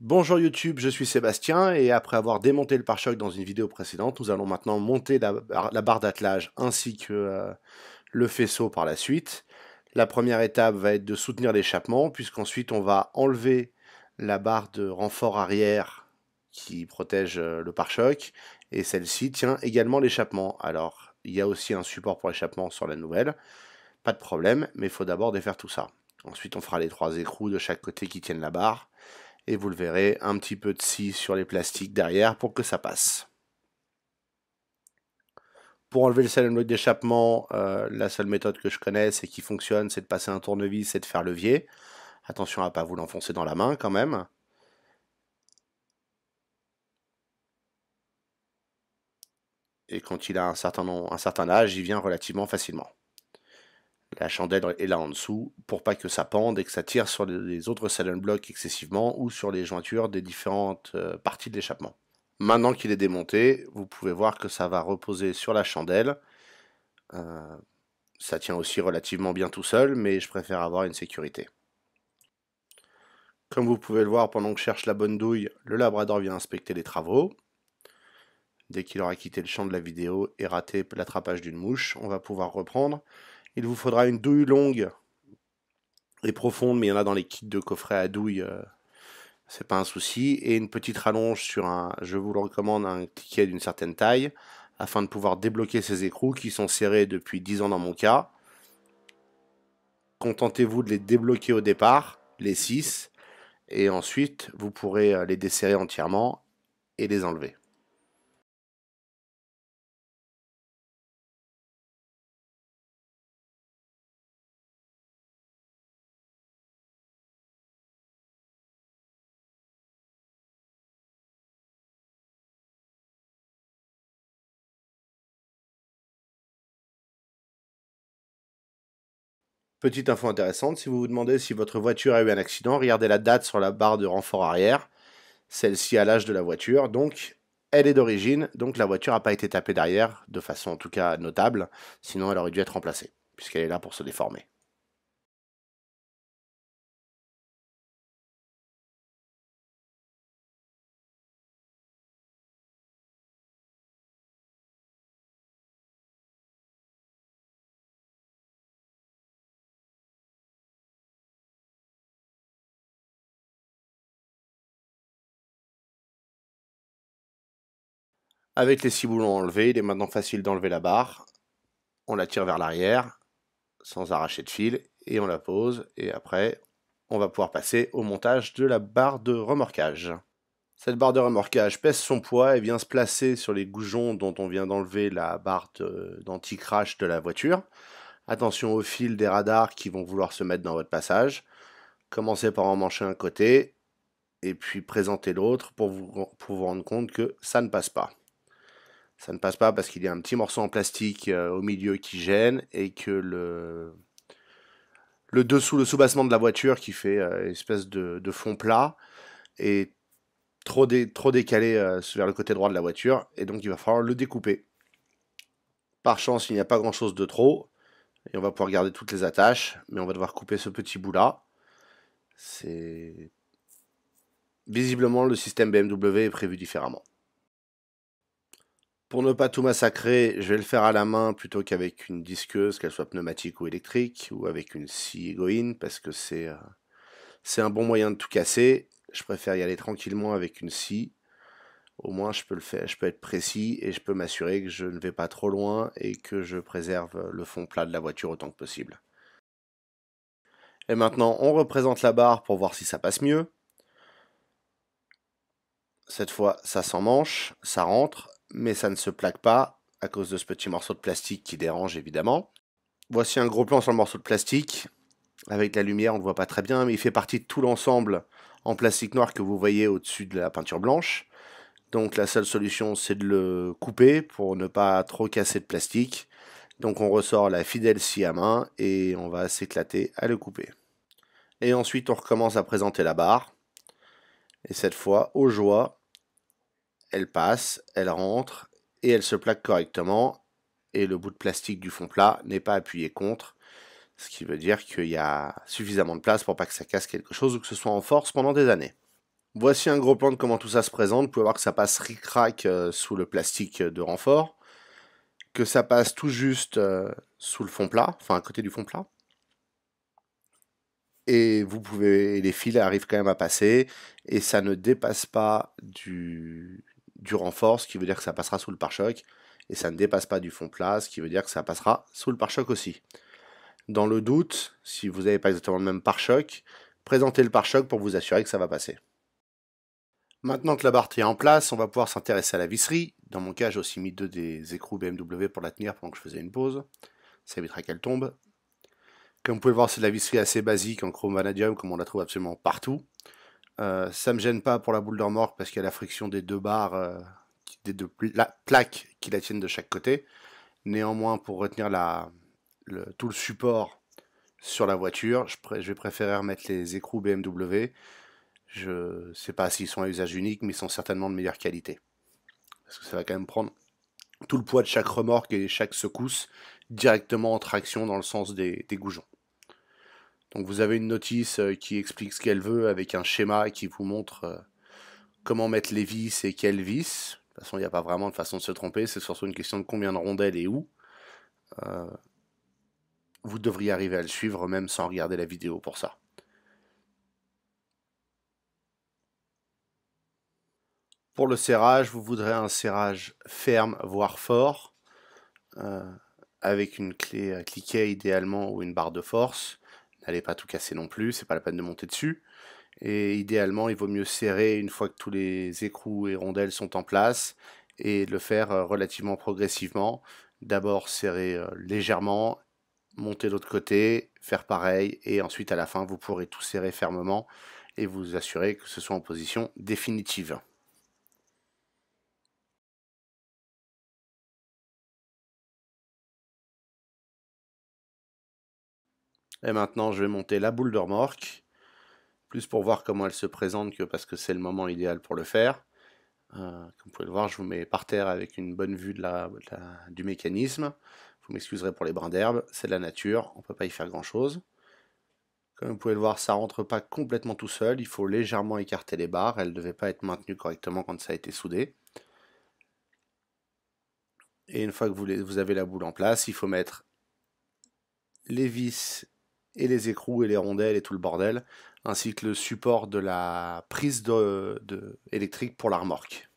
Bonjour YouTube, je suis Sébastien et après avoir démonté le pare-choc dans une vidéo précédente, nous allons maintenant monter la barre d'attelage ainsi que le faisceau par la suite. La première étape va être de soutenir l'échappement, puisqu'ensuite on va enlever la barre de renfort arrière qui protège le pare-choc, et celle-ci tient également l'échappement. Alors, il y a aussi un support pour l'échappement sur la nouvelle, pas de problème, mais il faut d'abord défaire tout ça. Ensuite, on fera les 3 écrous de chaque côté qui tiennent la barre, et vous le verrez, un petit peu de scie sur les plastiques derrière pour que ça passe. Pour enlever le silent block d'échappement, la seule méthode que je connaisse et qui fonctionne, c'est de passer un tournevis et de faire levier. Attention à ne pas vous l'enfoncer dans la main quand même. Et quand il a un certain âge, il vient relativement facilement. La chandelle est là en dessous pour pas que ça pende et que ça tire sur les autres silent blocks excessivement ou sur les jointures des différentes parties de l'échappement. Maintenant qu'il est démonté, vous pouvez voir que ça va reposer sur la chandelle. Ça tient aussi relativement bien tout seul, mais je préfère avoir une sécurité. Comme vous pouvez le voir, pendant que je cherche la bonne douille, le labrador vient inspecter les travaux. Dès qu'il aura quitté le champ de la vidéo et raté l'attrapage d'une mouche, on va pouvoir reprendre. Il vous faudra une douille longue et profonde, mais il y en a dans les kits de coffret à douille, c'est pas un souci. Et une petite rallonge sur je vous le recommande, un ticket d'une certaine taille, afin de pouvoir débloquer ces écrous qui sont serrés depuis 10 ans dans mon cas. Contentez-vous de les débloquer au départ, les 6, et ensuite vous pourrez les desserrer entièrement et les enlever. Petite info intéressante, si vous vous demandez si votre voiture a eu un accident, regardez la date sur la barre de renfort arrière, celle-ci à l'âge de la voiture, donc elle est d'origine, donc la voiture n'a pas été tapée derrière, de façon en tout cas notable, sinon elle aurait dû être remplacée, puisqu'elle est là pour se déformer. Avec les 6 boulons enlevés, il est maintenant facile d'enlever la barre, on la tire vers l'arrière, sans arracher de fil, et on la pose, et après on va pouvoir passer au montage de la barre de remorquage. Cette barre de remorquage pèse son poids et vient se placer sur les goujons dont on vient d'enlever la barre d'anti-crash de la voiture. Attention aux fils des radars qui vont vouloir se mettre dans votre passage. Commencez par emmancher un côté et puis présentez l'autre pour vous rendre compte que ça ne passe pas. Ça ne passe pas parce qu'il y a un petit morceau en plastique au milieu qui gêne et que le sous-bassement de la voiture qui fait espèce de fond plat est trop décalé vers le côté droit de la voiture, et donc il va falloir le découper. Par chance, il n'y a pas grand chose de trop, et on va pouvoir garder toutes les attaches, mais on va devoir couper ce petit bout là. C'est visiblement le système BMW est prévu différemment. Pour ne pas tout massacrer, je vais le faire à la main plutôt qu'avec une disqueuse, qu'elle soit pneumatique ou électrique, ou avec une scie Egoin, parce que c'est un bon moyen de tout casser. Je préfère y aller tranquillement avec une scie. Au moins, je peux le faire, je peux être précis et je peux m'assurer que je ne vais pas trop loin et que je préserve le fond plat de la voiture autant que possible. Et maintenant, on représente la barre pour voir si ça passe mieux. Cette fois, ça s'emmanche, ça rentre, mais ça ne se plaque pas à cause de ce petit morceau de plastique qui dérange évidemment. Voici un gros plan sur le morceau de plastique. Avec la lumière, on ne voit pas très bien, mais il fait partie de tout l'ensemble en plastique noir que vous voyez au-dessus de la peinture blanche. Donc la seule solution, c'est de le couper pour ne pas trop casser de plastique. Donc on ressort la fidèle scie à main et on va s'éclater à le couper. Et ensuite, on recommence à présenter la barre. Et cette fois, aux joies, elle passe, elle rentre et elle se plaque correctement. Et le bout de plastique du fond plat n'est pas appuyé contre. Ce qui veut dire qu'il y a suffisamment de place pour pas que ça casse quelque chose ou que ce soit en force pendant des années. Voici un gros plan de comment tout ça se présente. Vous pouvez voir que ça passe ric-rac sous le plastique de renfort, que ça passe tout juste sous le fond plat, enfin à côté du fond plat. Et les fils arrivent quand même à passer, et ça ne dépasse pas du renfort, ce qui veut dire que ça passera sous le pare-choc, et ça ne dépasse pas du fond plat, ce qui veut dire que ça passera sous le pare-choc aussi. Dans le doute, si vous n'avez pas exactement le même pare-choc, présentez le pare-choc pour vous assurer que ça va passer. Maintenant que la barre est en place, on va pouvoir s'intéresser à la visserie. Dans mon cas, j'ai aussi mis deux des écrous BMW pour la tenir pendant que je faisais une pause. Ça évitera qu'elle tombe. Comme vous pouvez le voir, c'est de la visserie assez basique en chrome vanadium, comme on la trouve absolument partout. Ça me gêne pas pour la boule de remorque parce qu'il y a la friction des deux barres, des deux plaques qui la tiennent de chaque côté. Néanmoins, pour retenir tout le support sur la voiture, je vais préférer remettre les écrous BMW. Je ne sais pas s'ils sont à usage unique, mais ils sont certainement de meilleure qualité. Parce que ça va quand même prendre tout le poids de chaque remorque et chaque secousse directement en traction dans le sens des goujons. Donc vous avez une notice qui explique ce qu'elle veut avec un schéma qui vous montre comment mettre les vis et quelles vis. De toute façon, il n'y a pas vraiment de façon de se tromper, c'est surtout une question de combien de rondelles et où. Vous devriez arriver à le suivre même sans regarder la vidéo pour ça. Pour le serrage, vous voudrez un serrage ferme, voire fort, avec une clé à cliquet idéalement ou une barre de force. N'allez pas tout casser non plus, c'est pas la peine de monter dessus. Et idéalement, il vaut mieux serrer une fois que tous les écrous et rondelles sont en place et le faire relativement progressivement. D'abord serrer légèrement, monter de l'autre côté, faire pareil, et ensuite à la fin, vous pourrez tout serrer fermement et vous assurer que ce soit en position définitive. Et maintenant, je vais monter la boule de remorque, plus pour voir comment elle se présente que parce que c'est le moment idéal pour le faire. Comme vous pouvez le voir, je vous mets par terre avec une bonne vue du mécanisme. Vous m'excuserez pour les brins d'herbe, c'est de la nature, on ne peut pas y faire grand chose. Comme vous pouvez le voir, ça rentre pas complètement tout seul, il faut légèrement écarter les barres, elles ne devaient pas être maintenues correctement quand ça a été soudé. Et une fois que vous avez la boule en place, il faut mettre les vis et les écrous et les rondelles et tout le bordel, ainsi que le support de la prise électrique pour la remorque.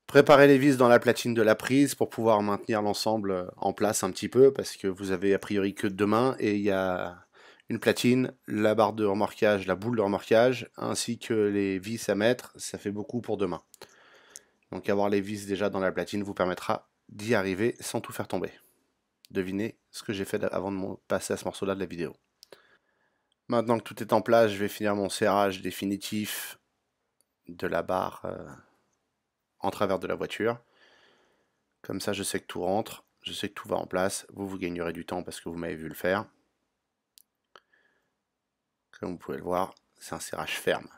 Préparez les vis dans la platine de la prise pour pouvoir maintenir l'ensemble en place un petit peu, parce que vous avez a priori que deux mains et il y a une platine, la barre de remorquage, la boule de remorquage, ainsi que les vis à mettre, ça fait beaucoup pour deux mains. Donc avoir les vis déjà dans la platine vous permettra d'y arriver sans tout faire tomber. Devinez ce que j'ai fait avant de passer à ce morceau-là de la vidéo. Maintenant que tout est en place, je vais finir mon serrage définitif de la barre en travers de la voiture. Comme ça, je sais que tout rentre, je sais que tout va en place. Vous gagnerez du temps parce que vous m'avez vu le faire. Comme vous pouvez le voir, c'est un serrage ferme.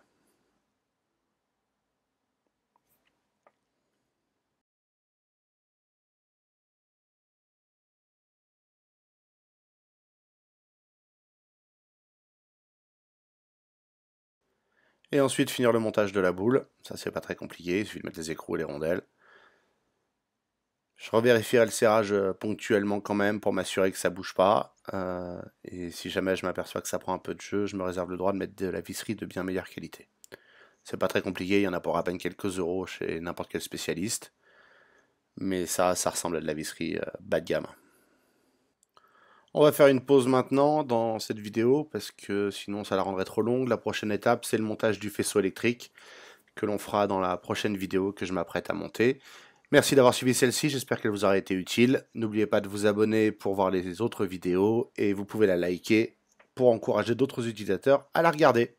Et ensuite, finir le montage de la boule. Ça, c'est pas très compliqué, il suffit de mettre les écrous et les rondelles. Je revérifierai le serrage ponctuellement quand même pour m'assurer que ça bouge pas. Et si jamais je m'aperçois que ça prend un peu de jeu, je me réserve le droit de mettre de la visserie de bien meilleure qualité. C'est pas très compliqué, il y en a pour à peine quelques euros chez n'importe quel spécialiste. Mais ça ressemble à de la visserie bas de gamme. On va faire une pause maintenant dans cette vidéo parce que sinon ça la rendrait trop longue. La prochaine étape, c'est le montage du faisceau électrique que l'on fera dans la prochaine vidéo que je m'apprête à monter. Merci d'avoir suivi celle-ci, j'espère qu'elle vous aura été utile. N'oubliez pas de vous abonner pour voir les autres vidéos et vous pouvez la liker pour encourager d'autres utilisateurs à la regarder.